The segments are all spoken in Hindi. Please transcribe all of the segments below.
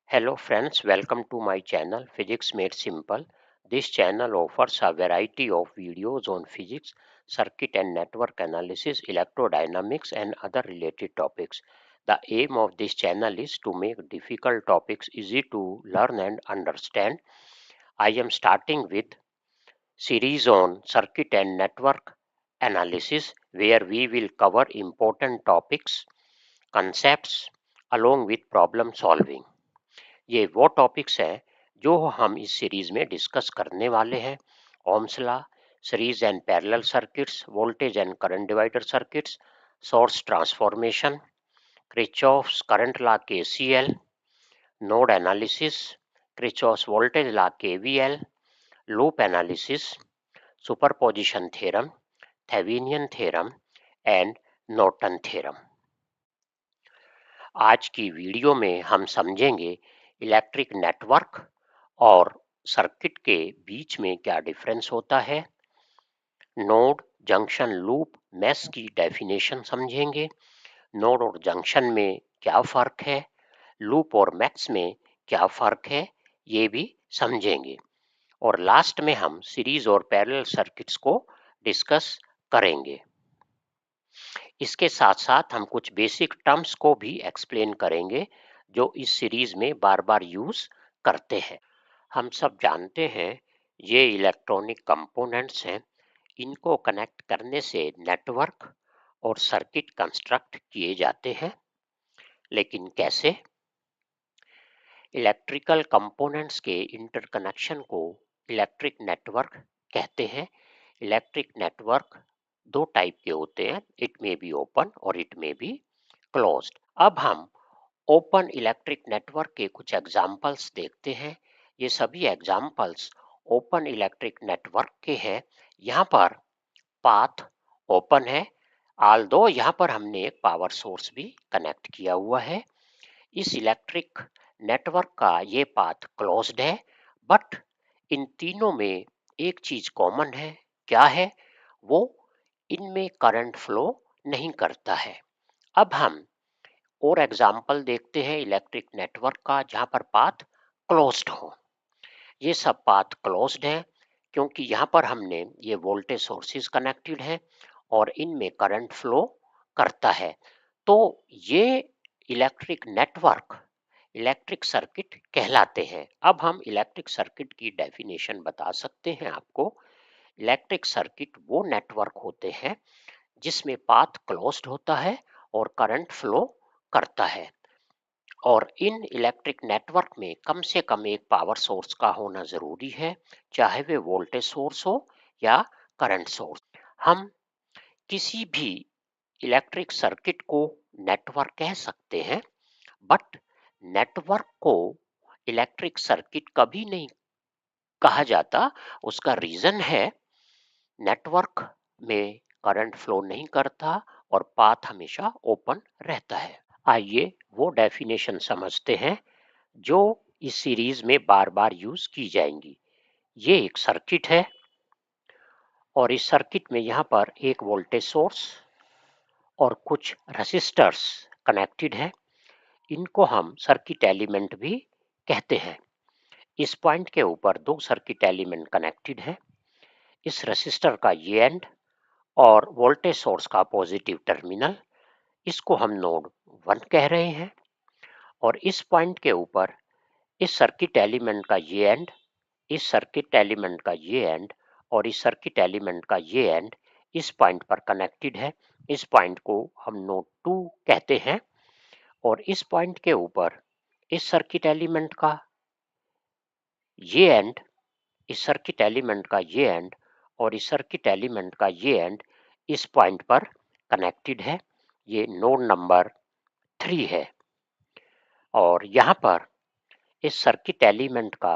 Hello friends, welcome to my channel Physics Made Simple. This channel offers a variety of videos on physics, circuit and network analysis, electrodynamics and other related topics. The aim of this channel is to make difficult topics easy to learn and understand. I am starting with series on circuit and network analysis where we will cover important topics, concepts along with problem solving. ये वो टॉपिक्स हैं जो हम इस सीरीज में डिस्कस करने वाले हैं। Ohm's law, series and parallel circuits, voltage and current divider circuits, source transformation, Kirchhoff's current law KCL, node analysis, Kirchhoff's voltage law KVL, loop analysis, superposition theorem, Thevenin theorem and Norton theorem. आज की वीडियो में हम समझेंगे इलेक्ट्रिक नेटवर्क और सर्किट के बीच में क्या डिफरेंस होता है, नोड, जंक्शन, लूप, मेश की डेफिनेशन समझेंगे, नोड और जंक्शन में क्या फर्क है, लूप और मेश में क्या फर्क है, ये भी समझेंगे और लास्ट में हम सीरीज और पैरेलल सर्किट्स को डिस्कस करेंगे। इसके साथ साथ हम कुछ बेसिक टर्म्स को भी एक्सप्लेन करेंगे जो इस सीरीज में बार बार यूज करते हैं। हम सब जानते हैं ये इलेक्ट्रॉनिक कंपोनेंट्स हैं, इनको कनेक्ट करने से नेटवर्क और सर्किट कंस्ट्रक्ट किए जाते हैं। लेकिन कैसे? इलेक्ट्रिकल कंपोनेंट्स के इंटरकनेक्शन को इलेक्ट्रिक नेटवर्क कहते हैं। इलेक्ट्रिक नेटवर्क दो टाइप के होते हैं, इट में बी ओपन और इट में बी क्लोज्ड। अब हम ओपन इलेक्ट्रिक नेटवर्क के कुछ एग्जाम्पल्स देखते हैं। ये सभी एग्जाम्पल्स ओपन इलेक्ट्रिक नेटवर्क के हैं। यहाँ पर पाथ ओपन है, आल्दो यहाँ पर हमने एक पावर सोर्स भी कनेक्ट किया हुआ है। इस इलेक्ट्रिक नेटवर्क का ये पाथ क्लोज्ड है, बट इन तीनों में एक चीज कॉमन है। क्या है वो? इनमें करंट फ्लो नहीं करता है। अब हम और एग्जाम्पल देखते हैं इलेक्ट्रिक नेटवर्क का जहां पर पाथ क्लोज्ड हो। ये सब पाथ क्लोज्ड है क्योंकि यहाँ पर हमने ये वोल्टेज सोर्सेज कनेक्टेड है और इनमें करंट फ्लो करता है। तो ये इलेक्ट्रिक नेटवर्क इलेक्ट्रिक सर्किट कहलाते हैं। अब हम इलेक्ट्रिक सर्किट की डेफिनेशन बता सकते हैं आपको। इलेक्ट्रिक सर्किट वो नेटवर्क होते हैं जिसमें पाथ क्लोज्ड होता है और करंट फ्लो करता है और इन इलेक्ट्रिक नेटवर्क में कम से कम एक पावर सोर्स का होना जरूरी है, चाहे वे वोल्टेज सोर्स हो या करंट सोर्स। हम किसी भी इलेक्ट्रिक सर्किट को नेटवर्क कह सकते हैं, बट नेटवर्क को इलेक्ट्रिक सर्किट कभी नहीं कहा जाता। उसका रीजन है नेटवर्क में करंट फ्लो नहीं करता और पाथ हमेशा ओपन रहता है। आइए वो डेफिनेशन समझते हैं जो इस सीरीज में बार बार यूज की जाएंगी। ये एक सर्किट है और इस सर्किट में यहाँ पर एक वोल्टेज सोर्स और कुछ रेसिस्टर्स कनेक्टेड है। इनको हम सर्किट एलिमेंट भी कहते हैं। इस पॉइंट के ऊपर दो सर्किट एलिमेंट कनेक्टेड है। इस रेसिस्टर का ये एंड और वोल्टेज सोर्स का पॉजिटिव टर्मिनल, इसको हम नोड 1 कह रहे हैं। और इस पॉइंट के ऊपर इस सर्किट एलिमेंट का ये एंड, इस सर्किट एलिमेंट का ये एंड और इस सर्किट एलिमेंट का ये एंड इस पॉइंट पर कनेक्टेड है। इस पॉइंट को हम नोड 2 कहते हैं और इस पॉइंट के ऊपर इस सर्किट एलिमेंट का ये एंड, इस सर्किट एलिमेंट का ये एंड और इस सर्किट एलिमेंट का ये एंड इस पॉइंट पर कनेक्टेड है। ये नोड नंबर 3 है और यहाँ पर इस सर्किट एलिमेंट का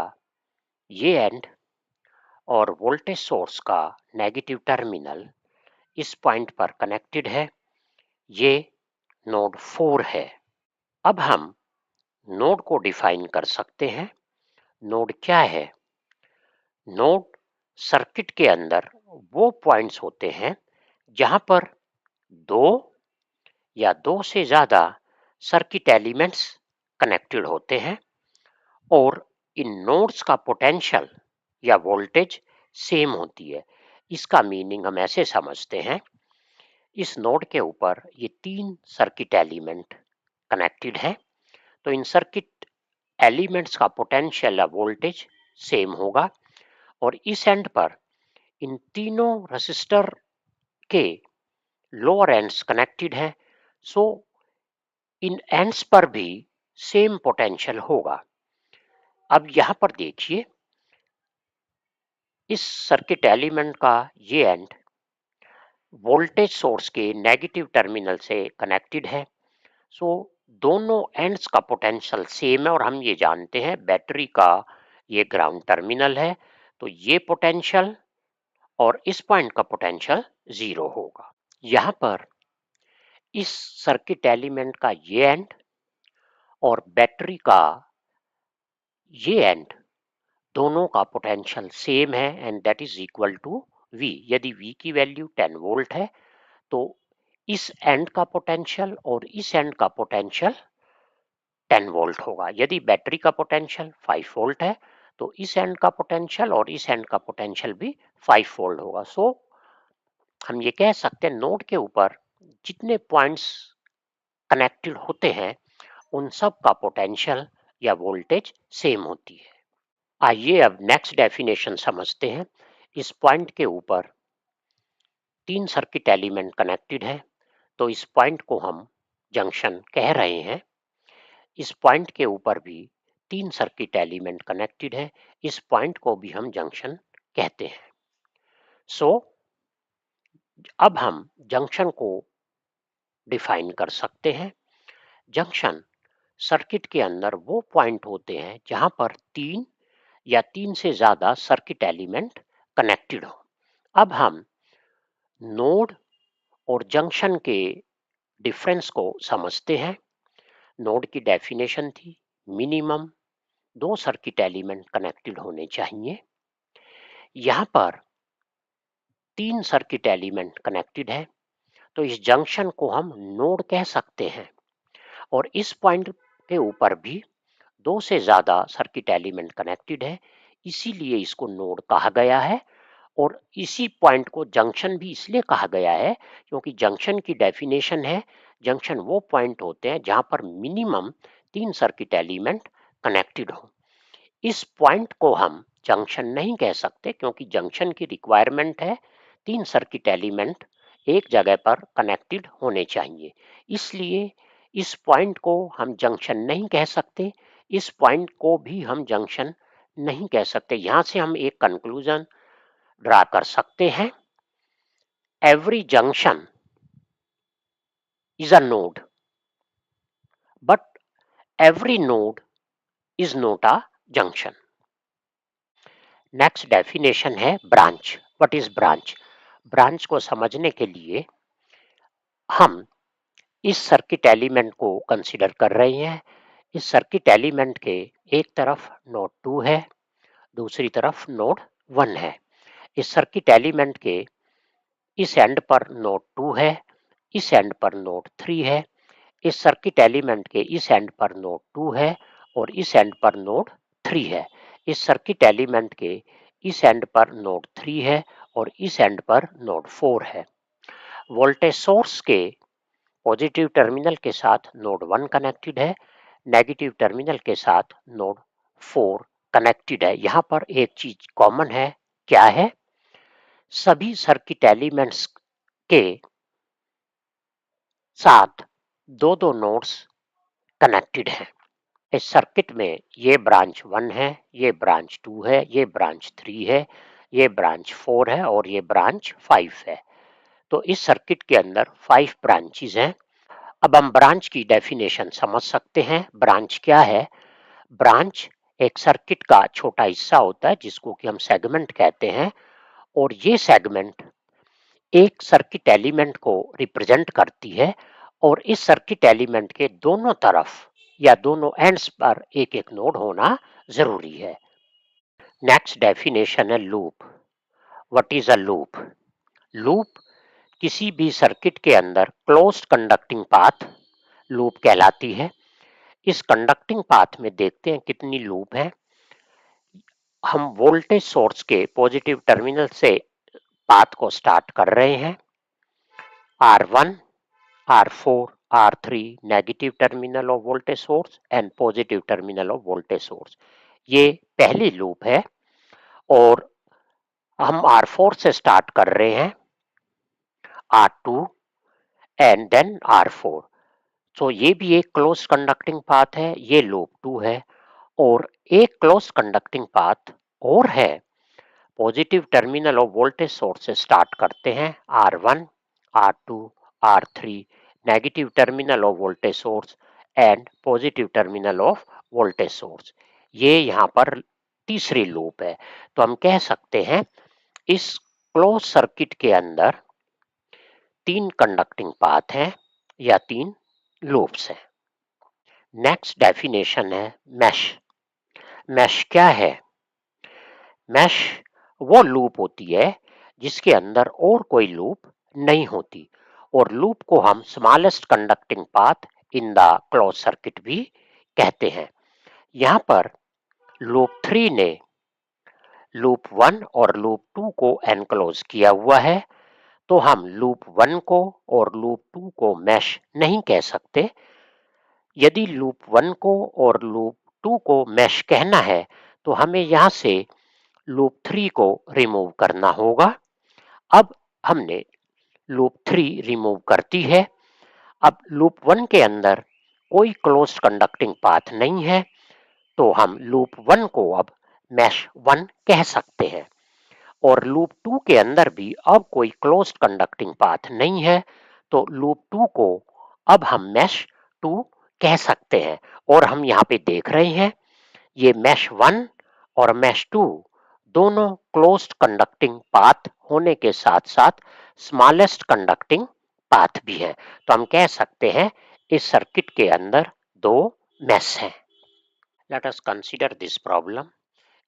ये एंड और वोल्टेज सोर्स का नेगेटिव टर्मिनल इस पॉइंट पर कनेक्टेड है। ये नोड 4 है। अब हम नोड को डिफाइन कर सकते हैं। नोड क्या है? नोड सर्किट के अंदर वो पॉइंट्स होते हैं जहां पर दो या दो से ज्यादा सर्किट एलिमेंट्स कनेक्टेड होते हैं और इन नोड्स का पोटेंशियल या वोल्टेज सेम होती है। इसका मीनिंग हम ऐसे समझते हैं, इस नोड के ऊपर ये 3 सर्किट एलिमेंट कनेक्टेड है, तो इन सर्किट एलिमेंट्स का पोटेंशियल या वोल्टेज सेम होगा और इस एंड पर इन तीनों रेसिस्टर के लोअर एंड्स कनेक्टेड हैं, सो इन एंड्स पर भी सेम पोटेंशियल होगा। अब यहां पर देखिए, इस सर्किट एलिमेंट का ये एंड वोल्टेज सोर्स के नेगेटिव टर्मिनल से कनेक्टेड है, सो दोनों एंड्स का पोटेंशियल सेम है और हम ये जानते हैं बैटरी का ये ग्राउंड टर्मिनल है, तो ये पोटेंशियल और इस पॉइंट का पोटेंशियल 0 होगा। यहाँ पर इस सर्किट एलिमेंट का ये एंड और बैटरी का ये एंड दोनों का पोटेंशियल सेम है and that is equal to V। यदि V की वैल्यू 10 वोल्ट है तो इस एंड का पोटेंशियल और इस एंड का पोटेंशियल 10 वोल्ट होगा। यदि बैटरी का पोटेंशियल 5 वोल्ट है तो इस एंड का पोटेंशियल और इस एंड का पोटेंशियल भी 5 वोल्ट होगा। सो हम ये कह सकते हैं नोड के ऊपर जितने पॉइंट्स कनेक्टेड होते हैं उन सब का पोटेंशियल या वोल्टेज सेम होती है। आइए अब नेक्स्ट डेफिनेशन समझते हैं। इस पॉइंट के ऊपर 3 सर्किट एलिमेंट कनेक्टेड है, तो इस पॉइंट को हम जंक्शन कह रहे हैं। इस पॉइंट के ऊपर भी 3 सर्किट एलिमेंट कनेक्टेड है, इस पॉइंट को भी हम जंक्शन कहते हैं। सो अब हम जंक्शन को डिफाइन कर सकते हैं। जंक्शन सर्किट के अंदर वो पॉइंट होते हैं जहां पर 3 या 3 से ज्यादा सर्किट एलिमेंट कनेक्टेड हो। अब हम नोड और जंक्शन के डिफरेंस को समझते हैं। नोड की डेफिनेशन थी मिनिमम 2 सर्किट एलिमेंट कनेक्टेड होने चाहिए। यहाँ पर 3 सर्किट एलिमेंट कनेक्टेड है, तो इस जंक्शन को हम नोड कह सकते हैं और इस पॉइंट के ऊपर भी 2 से ज्यादा सर्किट एलिमेंट कनेक्टेड है, इसीलिए इसको नोड कहा गया है। और इसी पॉइंट को जंक्शन भी इसलिए कहा गया है क्योंकि जंक्शन की डेफिनेशन है, जंक्शन वो पॉइंट होते हैं जहां पर मिनिमम 3 सर्किट एलिमेंट कनेक्टेड हो। इस पॉइंट को हम जंक्शन नहीं कह सकते क्योंकि जंक्शन की रिक्वायरमेंट है 3 सर्किट एलिमेंट एक जगह पर कनेक्टेड होने चाहिए, इसलिए इस पॉइंट को हम जंक्शन नहीं कह सकते। इस पॉइंट को भी हम जंक्शन नहीं कह सकते। यहां से हम एक कंक्लूजन ड्रा कर सकते हैं, every junction is a node but every node is not a junction। Next definition है branch. What is branch? Branch को समझने के लिए हम इस सर्किट एलिमेंट को कंसीडर कर रहे हैं। इस सर्किट एलिमेंट के एक तरफ नोड 2 है, दूसरी तरफ नोड 1 है। इस सर्किट एलिमेंट के इस एंड पर नोड 2 है, इस एंड पर नोड 3 है। इस सर्किट एलिमेंट के इस एंड पर नोड 2 है और इस एंड पर नोड 3 है। इस सर्किट एलिमेंट के इस एंड पर नोड 3 है और इस एंड पर नोड 4 है। वोल्टेज सोर्स के पॉजिटिव टर्मिनल के साथ नोड 1 कनेक्टेड है, नेगेटिव टर्मिनल के साथ नोड 4 कनेक्टेड है। यहाँ पर एक चीज कॉमन है, क्या है? सभी सर्किट एलिमेंट्स के साथ दो दो नोड्स कनेक्टेड हैं। इस सर्किट में ये ब्रांच 1 है, ये ब्रांच 2 है, ये ब्रांच 3 है, ये ब्रांच 4 है और ये ब्रांच 5 है। तो इस सर्किट के अंदर 5 ब्रांचेस हैं। अब हम ब्रांच की डेफिनेशन समझ सकते हैं। ब्रांच क्या है? ब्रांच एक सर्किट का छोटा हिस्सा होता है जिसको कि हम सेगमेंट कहते हैं और ये सेगमेंट एक सर्किट एलिमेंट को रिप्रेजेंट करती है और इस सर्किट एलिमेंट के दोनों तरफ या दोनों एंड्स पर एक एक नोड होना जरूरी है। नेक्स्ट डेफिनेशन है loop. What is a loop? Loop किसी भी सर्किट के अंदर क्लोज्ड कंडक्टिंग पाथ लूप कहलाती है। इस कंडक्टिंग पाथ में देखते हैं कितनी लूप है। हम वोल्टेज सोर्स के पॉजिटिव टर्मिनल से पाथ को स्टार्ट कर रहे हैं। R1, R4, R3 negative terminal of voltage source and positive terminal of voltage source, ये पहली लूप है। और हम R4 से स्टार्ट कर रहे हैं, R2 एंड देन R4। सो ये भी एक क्लोज कंडक्टिंग पाथ है, ये लूप 2 है। और एक क्लोज कंडक्टिंग पाथ और है, positive terminal of voltage source से स्टार्ट करते हैं, R1, R2, R3 negative terminal of voltage source and positive terminal of voltage source, ये यहाँ पर तीसरी लूप है। तो हम कह सकते हैं इस क्लोज सर्किट के अंदर 3 कंडक्टिंग पाथ हैं या 3 लूप्स हैं। नेक्स्ट डेफिनेशन है मैश। मैश क्या है? मैश वो लूप होती है जिसके अंदर और कोई लूप नहीं होती, और लूप को हम smallest conducting path in the close circuit भी कहते हैं। यहाँ पर लूप 3 ने लूप 1 और लूप 2 को एनक्लोज किया हुआ है, तो हम लूप 1 को और लूप 2 को मैश नहीं कह सकते। यदि लूप 1 को और लूप 2 को मैश कहना है तो हमें यहाँ से लूप 3 को रिमूव करना होगा। अब हमने लूप 3 रिमूव कर दी है। अब लूप 1 के अंदर कोई क्लोज्ड कंडक्टिंग पाथ नहीं है, तो हम लूप 1 को अब मैश 1 कह सकते हैं। और लूप 2 के अंदर भी अब कोई क्लोज्ड कंडक्टिंग पाथ नहीं है, तो लूप 2 को अब हम मैश 2 कह सकते हैं। और हम यहाँ पे देख रहे हैं ये मैश 1 और मैश 2 दोनों क्लोज्ड कंडक्टिंग पाथ होने के साथ साथ स्मॉलेस्ट कंडक्टिंग पाथ भी है। तो हम कह सकते हैं इस सर्किट के अंदर दो मैश हैं। Let us consider this problem.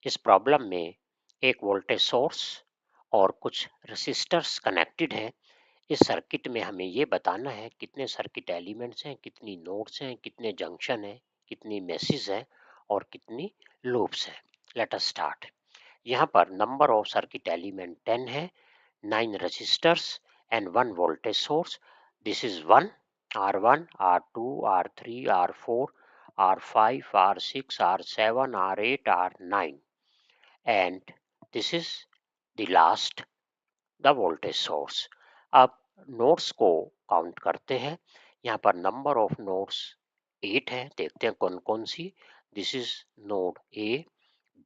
इस प्रॉब्लम में एक वोल्टेज सोर्स और कुछ रेसिस्टर्स कनेक्टेड है। इस सर्किट में हमें ये बताना है कितने सर्किट एलिमेंट्स हैं, कितनी नोड्स हैं, कितने जंक्शन हैं, कितनी मेसेज हैं और कितनी लूप्स हैं। Let us start. यहाँ पर नंबर ऑफ सर्किट एलिमेंट 10 है, 9 resistors and 1 voltage source. This is 1, R1, R2, R3, R4, R5, R6, R7, R8, R9 and this is the last, the voltage source. अब नोड्स को काउंट करते हैं। यहाँ पर नंबर ऑफ नोड्स 8 है, देखते हैं कौन कौन सी। This is node A,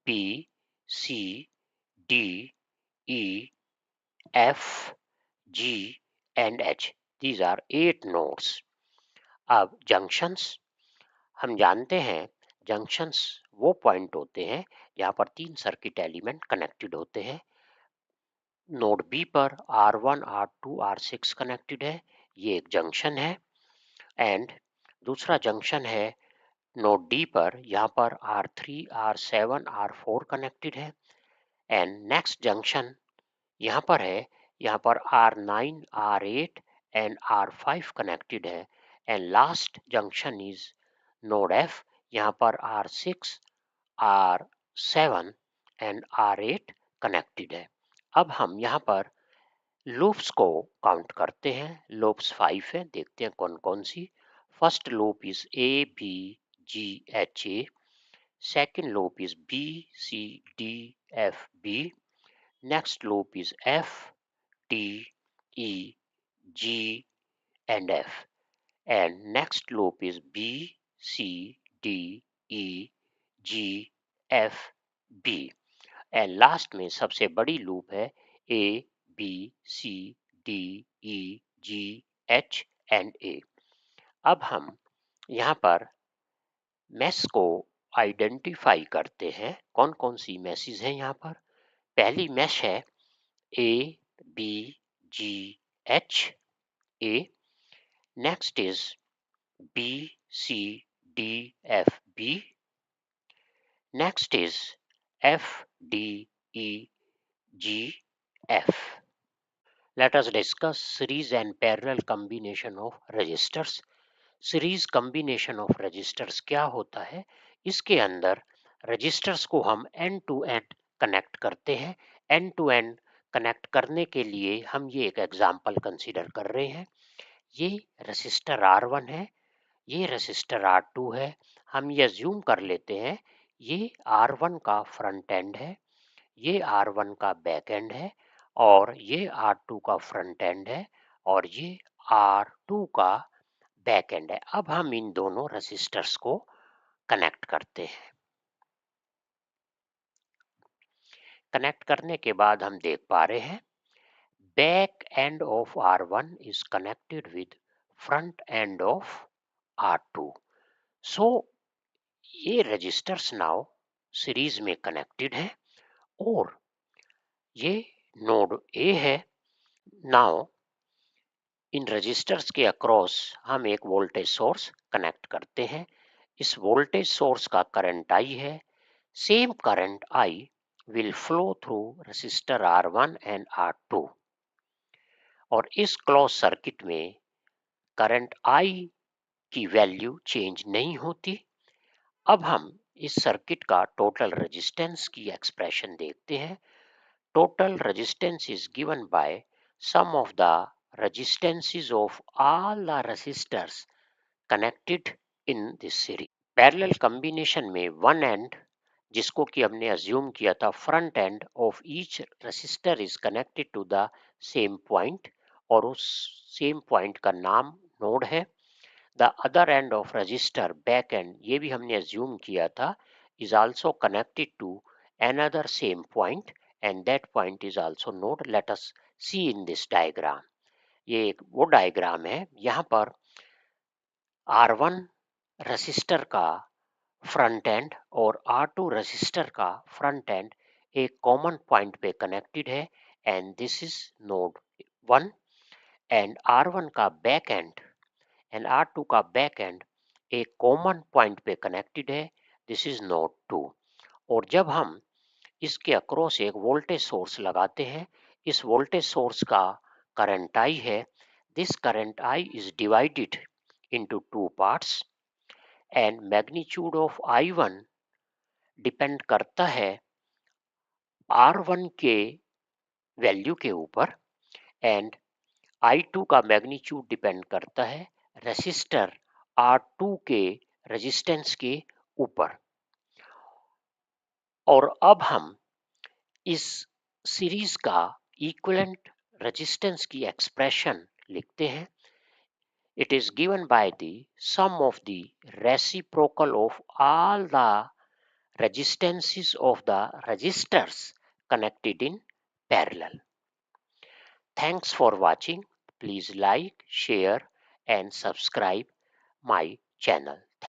B, C, D, E, F, G and H. These are 8 nodes. अब जंक्शंस, हम जानते हैं जंक्शंस वो पॉइंट होते हैं जहाँ पर 3 सर्किट एलिमेंट कनेक्टेड होते हैं। नोड बी पर R1, R2, R6 कनेक्टेड है, ये एक जंक्शन है। एंड दूसरा जंक्शन है नोड डी पर, यहाँ पर R3, R7, R4 कनेक्टेड है। एंड नेक्स्ट जंक्शन यहाँ पर है, यहाँ पर R9, R8 and R5 connected है। And last junction is node F, यहाँ पर R6, R7 and R8 connected है। अब हम यहाँ पर लूप्स को काउंट करते हैं। लूप्स 5 है, देखते हैं कौन कौन सी। First loop is A B G H A, second loop is B C D F B, next loop is F T E G and F, and next loop is B C D E G F B, and last में सबसे बड़ी लूप है A B C D E G H and A. अब हम यहाँ पर मैश को आइडेंटिफाई करते हैं, कौन कौन सी मैसेज हैं यहाँ पर। पहली मैश है A B G H A, next is B C D F B, next is F D E G F. Let us discuss series and parallel combination of resistors. Series combination of resistors क्या होता है? इसके अंदर रजिस्टर्स को हम एंड टू एंड कनेक्ट करते हैं। एंड टू एंड कनेक्ट करने के लिए हम ये एक एग्जांपल कंसीडर कर रहे हैं। ये रजिस्टर R1 है, ये रजिस्टर R2 है। हम ये अज्यूम कर लेते हैं ये R1 का फ्रंट एंड है, ये R1 का बैक एंड है और ये R2 का फ्रंट एंड है और ये R2 का बैक एंड है। अब हम इन दोनों रजिस्टर्स को कनेक्ट करते हैं। कनेक्ट करने के बाद हम देख पा रहे हैं back end of R1 is connected with front end of R2. So ये रजिस्टर्स नाउ सीरीज में कनेक्टेड है और ये नोड A है। नाउ इन रजिस्टर्स के अक्रॉस हम एक वोल्टेज सोर्स कनेक्ट करते हैं। इस वोल्टेज सोर्स का करंट I है। Same current I will flow through resistor R1 and R2 और इस क्लोज सर्किट में करंट I की वैल्यू चेंज नहीं होती। अब हम इस सर्किट का टोटल रेजिस्टेंस की एक्सप्रेशन देखते हैं। Total resistance is given by sum of the resistances of all the resistors connected in this series. Parallel combination में वन एंड जिसको कि हमने अज्यूम किया था front end of each resistor is connected to the same point और उस सेम पॉइंट का नाम नोड है। The other end of resistor back end ये भी हमने अज्यूम किया था is also connected to another same point and that point is also node. Let us see in this diagram. ये एक वो डायग्राम है, यहाँ पर R1 रजिस्टर का फ्रंट एंड और R2 रजिस्टर का फ्रंट एंड एक कॉमन पॉइंट पे कनेक्टेड है and this is node 1 and R1 का बैक एंड एंड R2 का बैक एंड एक कॉमन पॉइंट पे कनेक्टेड है, दिस इज नोड 2। और जब हम इसके अक्रॉस एक वोल्टेज सोर्स लगाते हैं, इस वोल्टेज सोर्स का करंट I है। This current I is divided into two parts and magnitude of I1 depend करता है R1 के वैल्यू के ऊपर एंड I2 का मैग्नीट्यूड डिपेंड करता है रेसिस्टर R2 के रेजिस्टेंस के ऊपर। और अब हम इस सीरीज का इक्विवेलेंट रेजिस्टेंस की एक्सप्रेशन लिखते हैं। It is given by the sum of the reciprocal of all the resistances of the resistors connected in parallel. Thanks for watching. Please like, share and subscribe my channel.